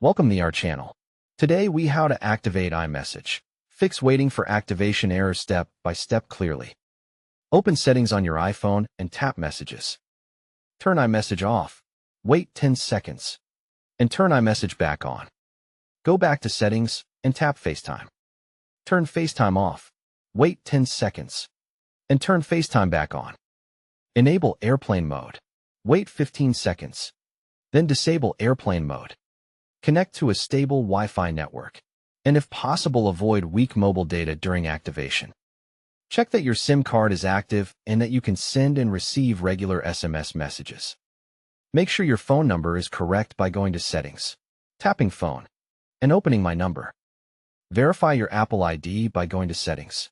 Welcome to our channel. Today we how to activate iMessage. Fix waiting for activation error step by step clearly. Open settings on your iPhone and tap messages. Turn iMessage off. Wait 10 seconds. And turn iMessage back on. Go back to settings and tap FaceTime. Turn FaceTime off. Wait 10 seconds. And turn FaceTime back on. Enable airplane mode. Wait 15 seconds. Then disable airplane mode. Connect to a stable Wi-Fi network. And if possible, avoid weak mobile data during activation. Check that your SIM card is active and that you can send and receive regular SMS messages. Make sure your phone number is correct by going to Settings, tapping Phone, and opening My Number. Verify your Apple ID by going to Settings,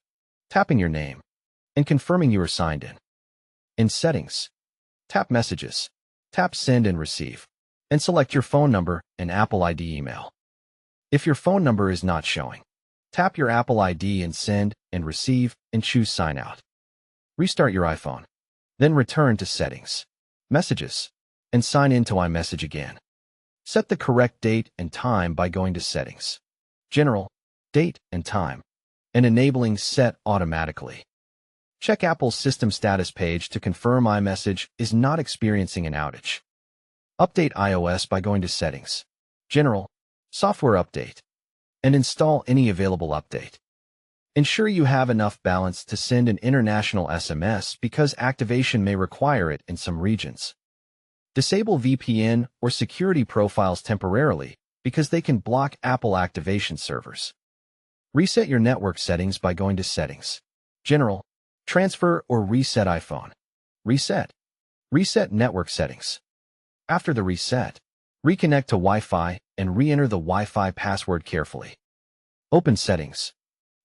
tapping your name, and confirming you are signed in. In Settings, tap Messages, tap Send and Receive, and select your phone number and Apple ID email. If your phone number is not showing, tap your Apple ID and Send and Receive and choose Sign Out. Restart your iPhone, then return to Settings, Messages, and sign in to iMessage again. Set the correct date and time by going to Settings, General, Date and Time, and enabling Set Automatically. Check Apple's System Status page to confirm iMessage is not experiencing an outage. Update iOS by going to Settings, General, Software Update, and install any available update. Ensure you have enough balance to send an international SMS because activation may require it in some regions. Disable VPN or security profiles temporarily because they can block Apple activation servers. Reset your network settings by going to Settings, General, Transfer or Reset iPhone. Reset. Reset network settings. After the reset, reconnect to Wi-Fi and re-enter the Wi-Fi password carefully. Open Settings,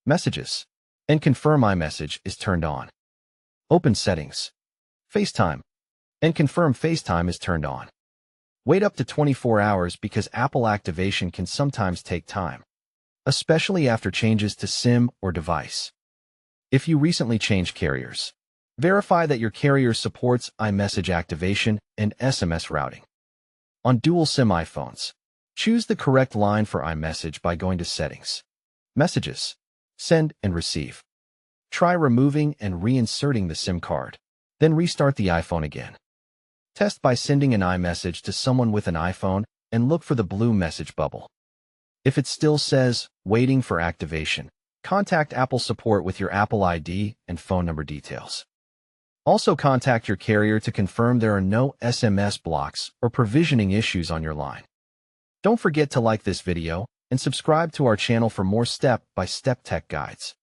Messages, and confirm iMessage is turned on. Open Settings, FaceTime, and confirm FaceTime is turned on. Wait up to 24 hours because Apple activation can sometimes take time, especially after changes to SIM or device. If you recently changed carriers, verify that your carrier supports iMessage activation and SMS routing. On dual SIM iPhones, choose the correct line for iMessage by going to Settings, Messages, Send and Receive. Try removing and reinserting the SIM card, then restart the iPhone again. Test by sending an iMessage to someone with an iPhone and look for the blue message bubble. If it still says, Waiting for activation, contact Apple support with your Apple ID and phone number details. Also contact your carrier to confirm there are no SMS blocks or provisioning issues on your line. Don't forget to like this video and subscribe to our channel for more step-by-step tech guides.